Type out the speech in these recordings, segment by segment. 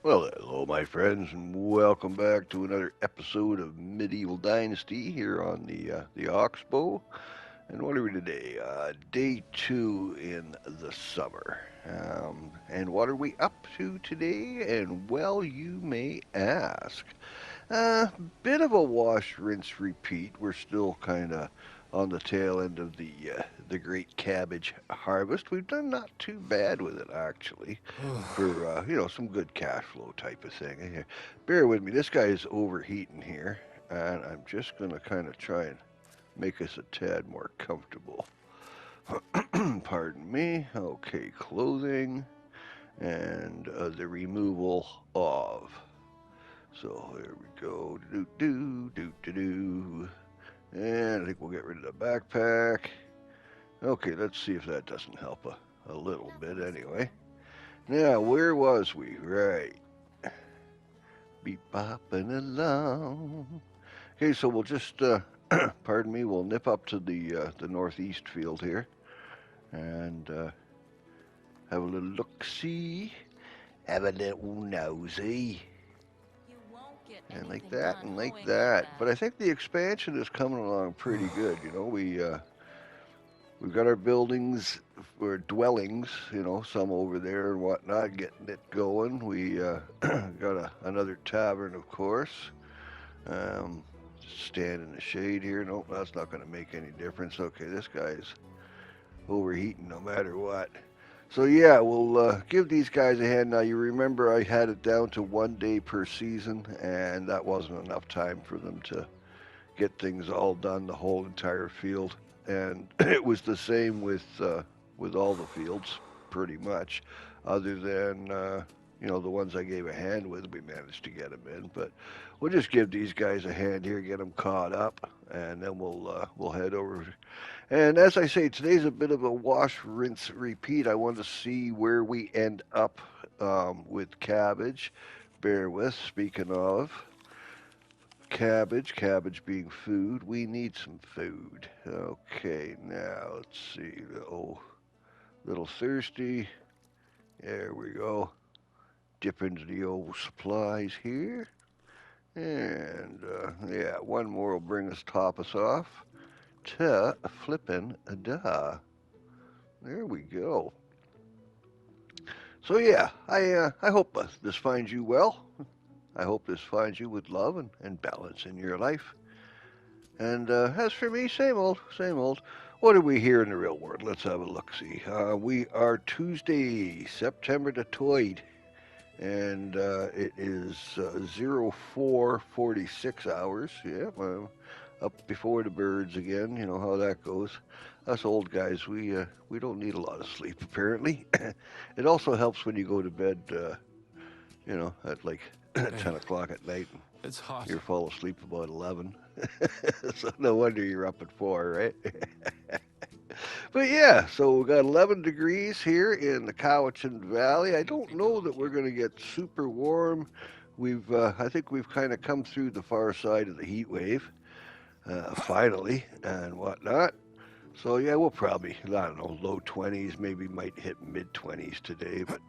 Well, hello, my friends, and welcome back to another episode of Medieval Dynasty here on the Oxbow. And what are we today? Day two in the summer. And what are we up to today? And well, you may ask. Bit of a wash, rinse, repeat. We're still kind of on the tail end of the great cabbage harvest. We've done not too bad with it actually, for some good cash flow type of thing. Here, bear with me. This guy is overheating here, and I'm just gonna kind of try and make us a tad more comfortable. Pardon me. Okay, clothing and the removal of. So there we go. Do do do do do. And I think we'll get rid of the backpack. Okay, let's see if that doesn't help a little bit anyway. Now, where was we? Right. Be bopping along. Okay, so we'll just, pardon me, we'll nip up to the northeast field here and have a little look-see. Have a little nosy. And like that, and like that. But I think the expansion is coming along pretty good. We've got our buildings or dwellings, some over there and whatnot, getting it going. We got another tavern, of course. Just stand in the shade here. Nope, that's not going to make any difference. Okay, this guy's overheating no matter what. So yeah, we'll give these guys a hand. Now you remember I had it down to 1 day per season, and that wasn't enough time for them to get things all done, the whole entire field. And it was the same with all the fields, pretty much, other than the ones I gave a hand with. We managed to get them in, but we'll just give these guys a hand here, get them caught up, and then we'll head over. And as I say, today's a bit of a wash, rinse, repeat. I want to see where we end up with cabbage. Bear with. Speaking of cabbage being food, we need some food. Okay, now let's see. Oh, little thirsty. There we go. Dip into the old supplies here. And yeah, one more will bring us, top us off to flippin' a da. There we go. So yeah, I hope this finds you well. I hope this finds you with love and balance in your life. And as for me, same old, same old. What are we here in the real world? Let's have a look. See, we are Tuesday, September the 12th, and it is 04:46 hours. Yeah, up before the birds again. You know how that goes. Us old guys, we don't need a lot of sleep apparently. It also helps when you go to bed, at like Hey, 10 o'clock at night, and it's hot. you fall asleep about 11. So no wonder you're up at 4, right? But yeah, so we got 11 degrees here in the Cowichan Valley. I don't know that we're going to get super warm. I think we've kind of come through the far side of the heat wave, finally, and whatnot. So yeah, we'll probably, I don't know, low 20s, maybe might hit mid 20s today, but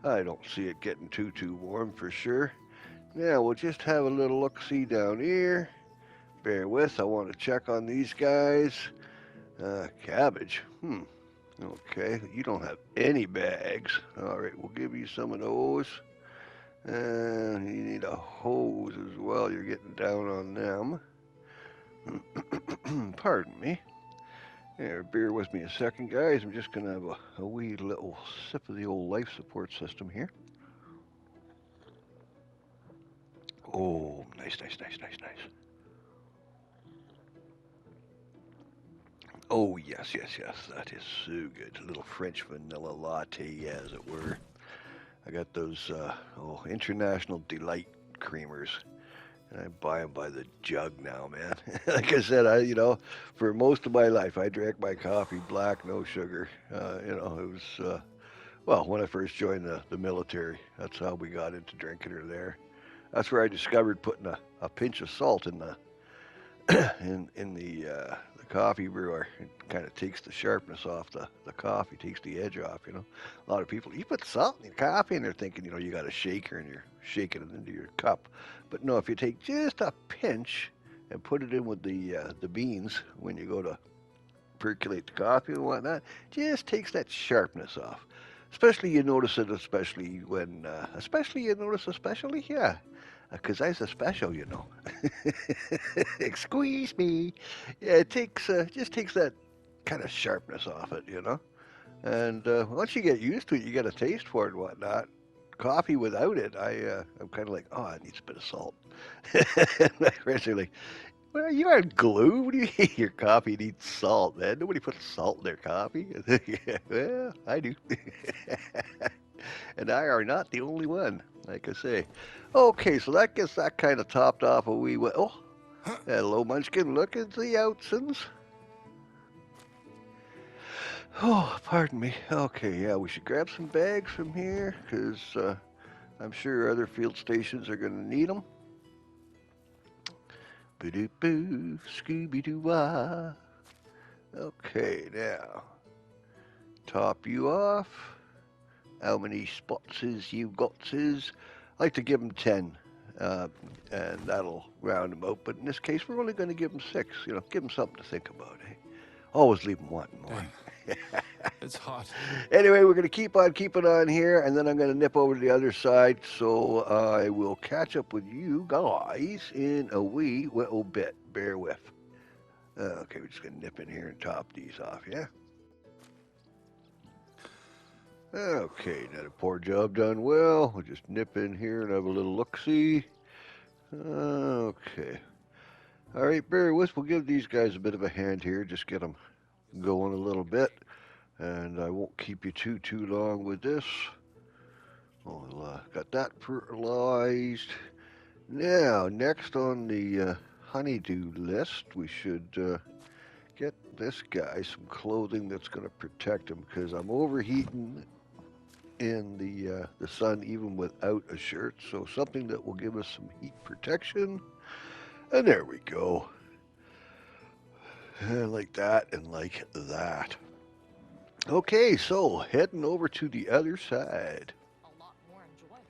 I don't see it getting too warm for sure. Yeah, we'll just have a little look-see down here. Bear with, I want to check on these guys. Cabbage. Okay, you don't have any bags. All right, we'll give you some of those. And you need a hose as well. You're getting down on them. Pardon me. Here, bear with me a second, guys. I'm just going to have a wee little sip of the old life support system here. Oh, nice, nice, nice, nice, nice. Oh, yes, yes, yes. That is so good. A little French vanilla latte, as it were. I got those International Delight creamers, and I buy them by the jug now, man. Like I said, for most of my life, I drank my coffee black, no sugar. It was when I first joined the military. That's how we got into drinking her there. That's where I discovered putting a pinch of salt in the in the coffee brewer. It kind of takes the sharpness off the coffee, takes the edge off, you know. A lot of people, you put salt in your coffee and they're thinking, you know, you got a shaker and you're shaking it into your cup. But no, if you take just a pinch and put it in with the beans when you go to percolate the coffee and whatnot, just takes that sharpness off. Especially you notice it, especially when, especially you notice, especially, yeah, because I's a special, you know. Squeeze me. Yeah, it takes just takes that kind of sharpness off it, you know. And once you get used to it, you get a taste for it and whatnot. Coffee without it, I'm kind of like, oh, it needs a bit of salt. And my friends are like, well, you aren't glue. What do you mean your coffee needs salt, man? Nobody puts salt in their coffee. Well, I do. And I are not the only one, like I say. Okay, so that gets that kind of topped off a wee way. Oh, hello, Munchkin. Look at the outsins. Oh, pardon me. Okay, yeah, we should grab some bags from here because I'm sure other field stations are going to need them. Boo-doo-boo, Scooby-Doo-wah. Okay, now, top you off. How many spots is you got? I like to give them 10, and that'll round them out. But in this case, we're only going to give them 6. You know, give them something to think about, eh? Always leave them wanting more. It's hot. Anyway, we're going to keep on keeping on here, and then I'm going to nip over to the other side. So I will catch up with you guys in a wee little bit. Bear with. Okay, we're just going to nip in here and top these off, yeah? Okay, not a poor job done well. We'll just nip in here and have a little look-see. Okay. All right, bear with. We'll give these guys a bit of a hand here. Just get them going a little bit. And I won't keep you too long with this. Well, got that fertilized. Now, next on the honeydew list, we should get this guy some clothing that's going to protect him because I'm overheating in the sun even without a shirt. So something that will give us some heat protection. And there we go. Like that and like that. Okay, so heading over to the other side. A lot more enjoyable.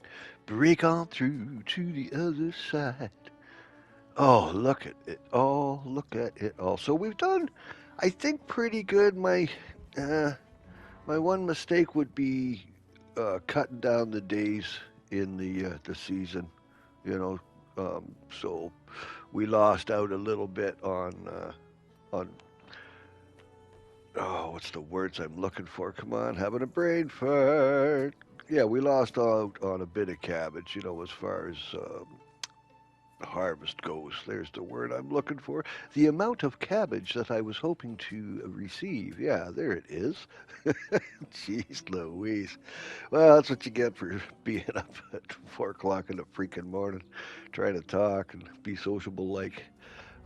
Break on through to the other side. Oh, look at it all. Look at it all. So we've done, I think, pretty good. My one mistake would be cutting down the days in the season. You know, so we lost out a little bit on oh, what's the words I'm looking for? Come on, having a brain fart. Yeah, we lost out on a bit of cabbage, you know, as far as harvest goes. There's the word I'm looking for. The amount of cabbage that I was hoping to receive. Yeah, there it is. Jeez Louise. Well, that's what you get for being up at 4 o'clock in the freaking morning, trying to talk and be sociable like.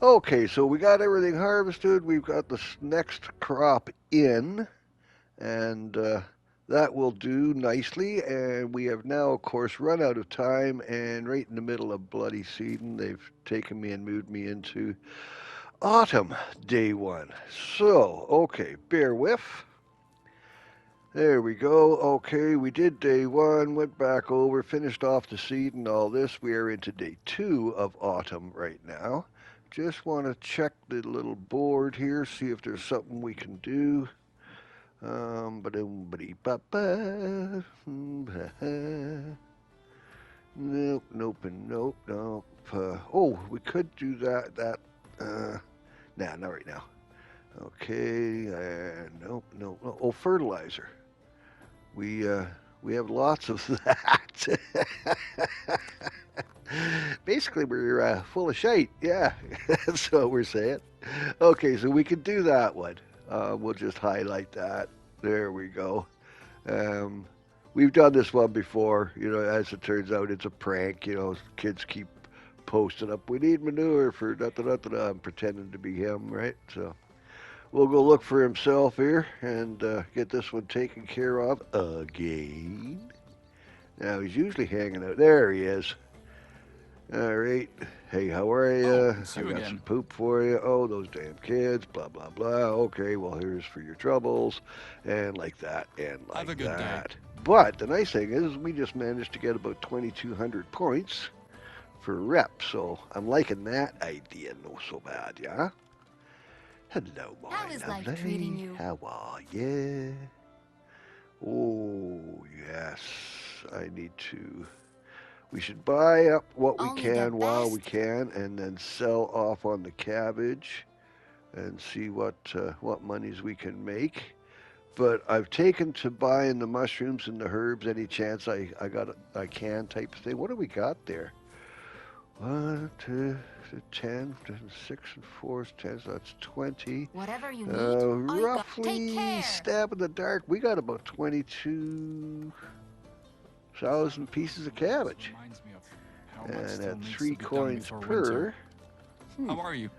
Okay, so we got everything harvested. We've got the next crop in, and that will do nicely. And we have now, of course, run out of time, and right in the middle of bloody seeding, they've taken me and moved me into autumn, day 1. So, okay, bear with. There we go. Okay, we did day 1, went back over, finished off the seed and all this. We are into day 2 of autumn right now. Just want to check the little board here, see if there's something we can do. Nope, nope, and nope, nope. Oh, we could do that. Nah, not right now. Okay, nope, nope. Oh, fertilizer. We have lots of that. Basically, we're full of shite. Yeah, that's what we're saying. Okay, so we can do that one. We'll just highlight that. There we go. We've done this one before. You know, as it turns out, it's a prank. You know, kids keep posting up, we need manure for da-da-da-da-da. I'm pretending to be him, right? So we'll go look for himself here and get this one taken care of again. Now, he's usually hanging out. There he is. All right. Hey, how are Oh, you? it's I you got some again. poop for you. Oh, those damn kids. Blah blah blah. Okay, well here's for your troubles, and like that, and Have like a good day. that. But the nice thing is, we just managed to get about 2,200 points for rep. So I'm liking that idea. No so bad, yeah. Hello, How my is life treating lovely. you? How are you? Oh yes, I need to. We should buy up what we Only the can while we best. can, and then sell off on the cabbage, and see what monies we can make. But I've taken to buying the mushrooms and the herbs any chance I can type of thing. What do we got there? 1, 2, 10, 6 and 4 is 10, so that's 20. Whatever you need, I got. Take Roughly care. stab in the dark. We got about 22,000 pieces of cabbage. Reminds me of how much And still at needs to three be done coins before winter. per. Hmm. How are you?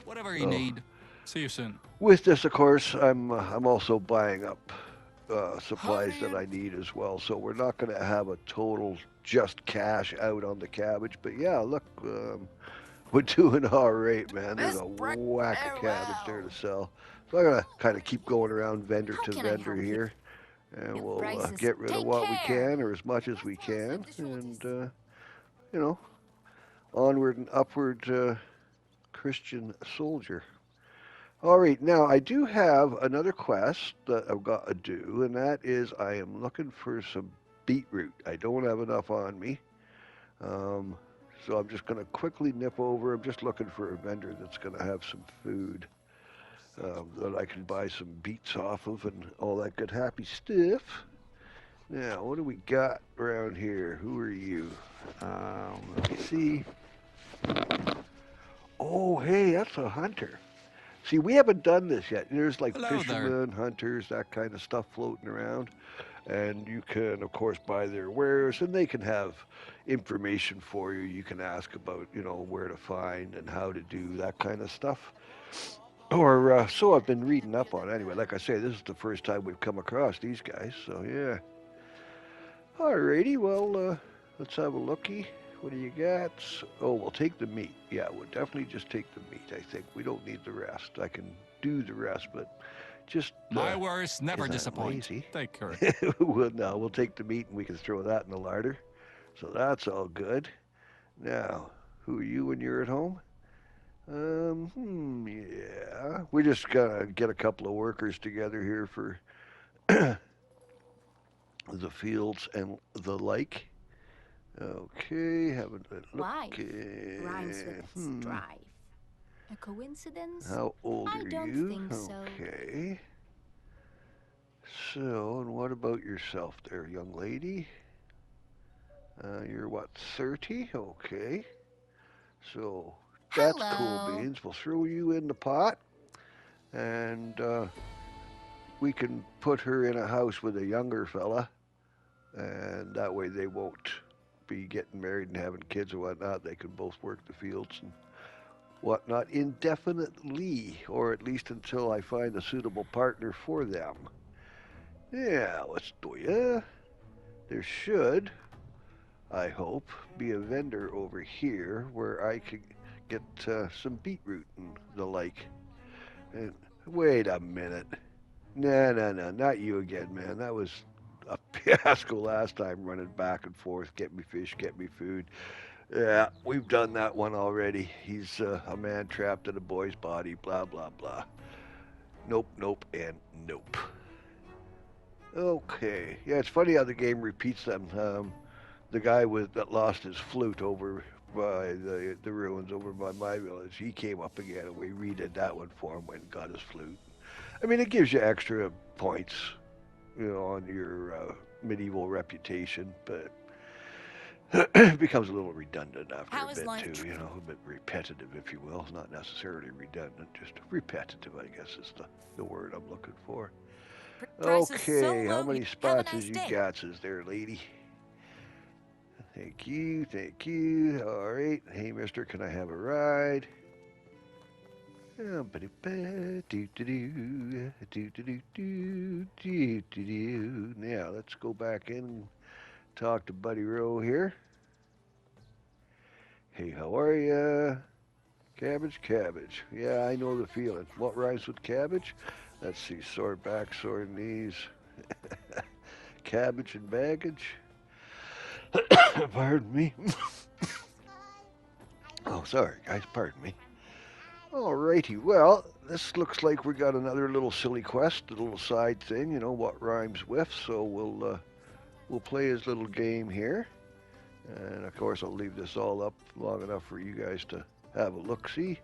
Whatever you Oh, need. See you soon. with this, of course, I'm also buying up supplies that Honey. I need as well. So we're not going to have a total just cash out on the cabbage. But yeah, look, we're doing all right, man. There's Miss a Brick whack of cabbage there to Farewell. sell. So I'm gonna kind of keep going around vendor How to can I vendor help you? here, and we'll Prices. get rid of Take what we care. can or as much as we Restaurants can, live the and shortest. you know, onward and upward, Christian soldier. All right, now I do have another quest that I've got to do, and that is I am looking for some beetroot. I don't have enough on me, um, so I'm just going to quickly nip over. I'm just looking for a vendor that's going to have some food that I can buy some beets off of and all that good happy stuff. Now, what do we got around here? Who are you? Let me see. Oh, hey, that's a hunter. See, we haven't done this yet. There's like Hello there. fishermen, hunters, that kind of stuff floating around. And you can, of course, buy their wares, and they can have information for you. You can ask about, where to find and how to do that kind of stuff. Or so I've been reading up on. Anyway, like I say, this is the first time we've come across these guys. So yeah. Alrighty, well, let's have a looky. What do you got? Oh, we'll take the meat. Yeah, we'll definitely just take the meat. I think we don't need the rest. I can do the rest, but just My words never because I'm disappoint. lazy. Take care. No, we'll take the meat and we can throw that in the larder. So that's all good. Now, who are you when you're at home? Yeah. We're just gonna get a couple of workers together here for the fields and the like. Okay, having a look. Wife rhymes with strive. A coincidence? How old I are don't you? think so. Okay. So, and what about yourself there, young lady? You're what, 30? Okay. So, that's cool Hello. beans. We'll throw you in the pot, and we can put her in a house with a younger fella, and that way they won't be getting married and having kids or whatnot. They can both work the fields and whatnot indefinitely, or at least until I find a suitable partner for them. Yeah, let's do ya. There should, I hope, be a vendor over here where I could get some beetroot and the like. And wait a minute. No, no, no, not you again, man. That was a fiasco last time running back and forth. Get me fish, get me food. Yeah, we've done that one already. He's a man trapped in a boy's body, blah, blah, blah. Nope, nope, and nope. Okay. Yeah, it's funny how the game repeats them. The guy that lost his flute over by the ruins over by my village, he came up again and we redid that one for him when he got his flute. I mean, it gives you extra points, on your medieval reputation, but it becomes a little redundant after a How is bit life? too, a bit repetitive, if you will. Not necessarily redundant, just repetitive, I guess is the word I'm looking for. Price is so Okay, how low. many Have a spots nice has you day. got, says there, lady? Thank you, thank you. All right. Hey, mister, can I have a ride? Now, let's go back in and talk to Buddy Rowe here. Hey, how are ya? Cabbage, cabbage. Yeah, I know the feeling. What rhymes with cabbage? Let's see. Sore back, sore knees. Cabbage and baggage. Pardon me. Oh, sorry, guys. Pardon me. Alrighty. Well, this looks like we got another little silly quest, a little side thing. You know what rhymes with. So we'll play his little game here. And of course, I'll leave this all up long enough for you guys to have a look-see.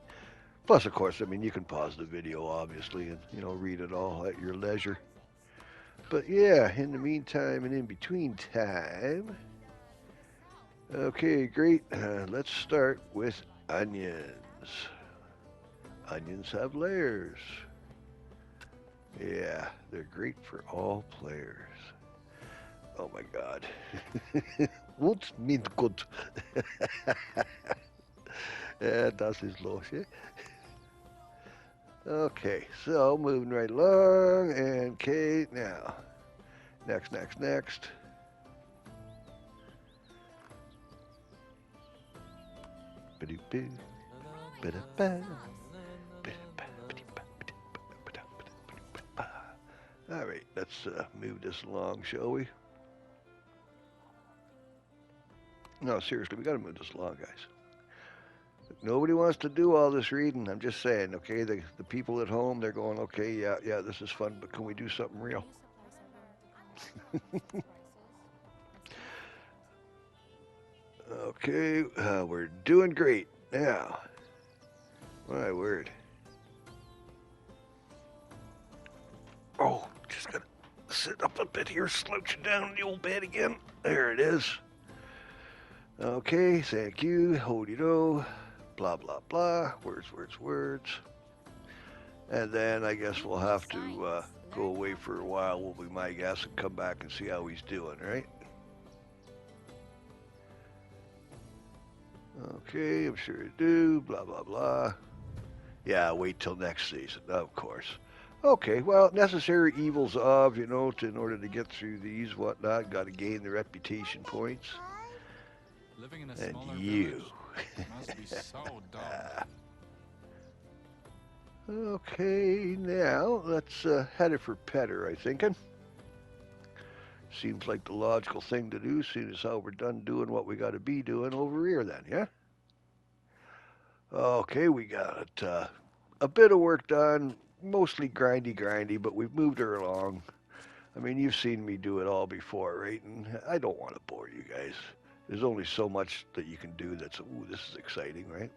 Plus, of course, I mean, you can pause the video, obviously, and, you know, read it all at your leisure. But yeah, in the meantime and in between time. Okay, great. Let's start with onions. Onions have layers. Yeah, they're great for all players. Oh my God. What's mean good? Ja, das ist los, yeah? Okay, so moving right along, and Kate now. Next. All right, let's move this along, shall we? No, seriously, we got to move this along, guys. Nobody wants to do all this reading. I'm just saying, okay? The people at home, they're going, okay, yeah, this is fun, but can we do something real? Okay, we're doing great. Now, my word. Oh, just gotta sit up a bit here, slouching down in the old bed again. There it is. Okay, thank you. Hody-do. Blah, blah, blah. Words. And then I guess we'll have to go away for a while, will be my guess, and come back and see how he's doing, right? Okay, I'm sure I do. Blah, blah, blah. Yeah, wait till next season, of course. Okay, well, necessary evils of, you know, in order to get through these, whatnot, got to gain the reputation points. Living in a And smaller you. village must be so dull. Okay, now let's head it for Petter, I think. Seems like the logical thing to do, seeing as how we're done doing what we got to be doing over here then, yeah? Okay, we got a bit of work done, mostly grindy, but we've moved her along. I mean, you've seen me do it all before, right? And I don't want to bore you guys. There's only so much that you can do that's, ooh, this is exciting, right?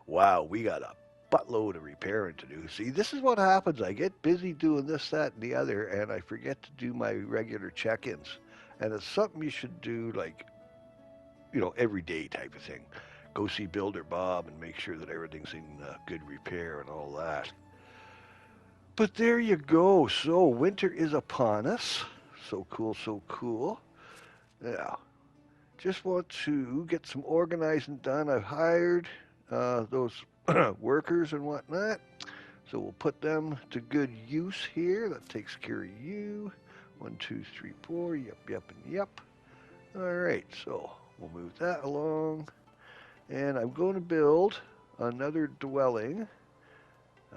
Wow, we got a buttload of repairing to do. See, this is what happens. I get busy doing this, that, and the other, and I forget to do my regular check-ins. And it's something you should do, like, you know, every day type of thing. Go see Builder Bob and make sure that everything's in good repair and all that. But there you go. So winter is upon us. So cool. Yeah. Just want to get some organizing done. I've hired those workers and whatnot. So we'll put them to good use here. That takes care of you. 1, 2, 3, 4. Yep. All right, so we'll move that along. And I'm going to build another dwelling.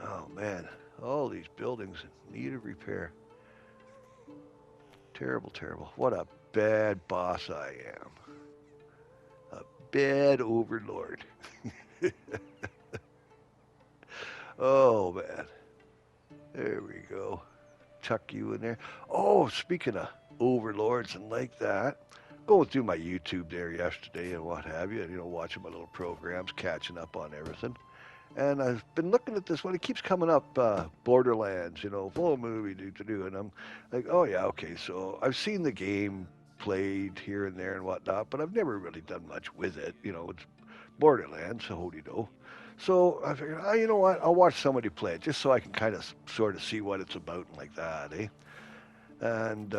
Oh, man. All these buildings need a repair. Terrible. What a bad boss I am. A bad overlord. Oh, man. There we go. Tuck you in there. Oh, speaking of overlords and like that, going through my YouTube there yesterday and what have you, and, you know, watching my little programs, catching up on everything. And I've been looking at this one. It keeps coming up, Borderlands, you know, full movie, and I'm like, oh, yeah, okay. So I've seen the game played here and there and whatnot, but I've never really done much with it. You know, it's Borderlands, so hody-do. So I figured, oh, you know what? I'll watch somebody play it just so I can kind of sort of see what it's about and like that, eh? And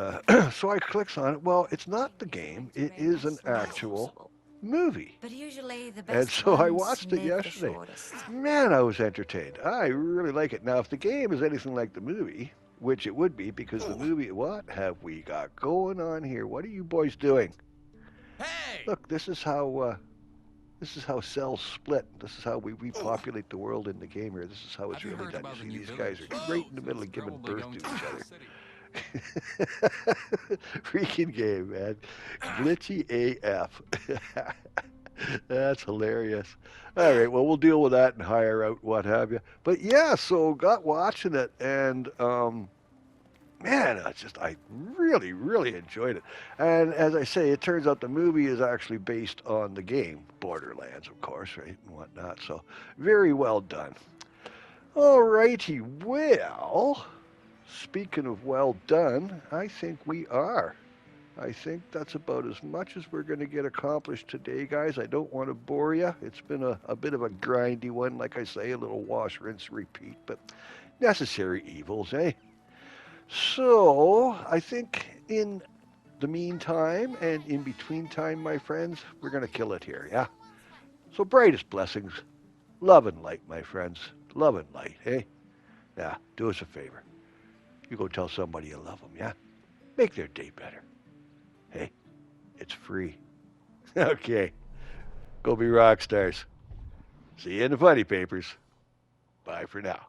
so I clicks on it. Well, it's not the game. It is an actual movie. But usually the And best so I ones watched it live the yesterday. shortest. Man, I was entertained. I really like it. Now, if the game is anything like the movie, which it would be because the movie, what have we got going on here? What are you boys doing? Hey! Look, this is how This is how cells split. This is how we repopulate the world in the game here. This is how it's Have you really heard done. You about the see, new these guys village? are right in the middle It's of giving probably birth going to to be each the other. city. Freaking game, man. Glitchy AF. That's hilarious. All right, well, we'll deal with that and hire out what have you. But yeah, so got watching it, and man, I really, really enjoyed it. And as I say, it turns out the movie is actually based on the game, Borderlands, of course, right, and whatnot. So very well done. All righty, well, speaking of well done, I think we are. I think that's about as much as we're going to get accomplished today, guys. I don't want to bore you. It's been a bit of a grindy one, like I say, a little wash, rinse, repeat, but necessary evils, eh? So, I think in the meantime and in between time, my friends, we're going to kill it here, yeah? So, brightest blessings, love and light, my friends. Love and light, eh? Yeah, do us a favor. You go tell somebody you love them, yeah? Make their day better. Hey, it's free. Okay, go be rock stars. See you in the funny papers. Bye for now.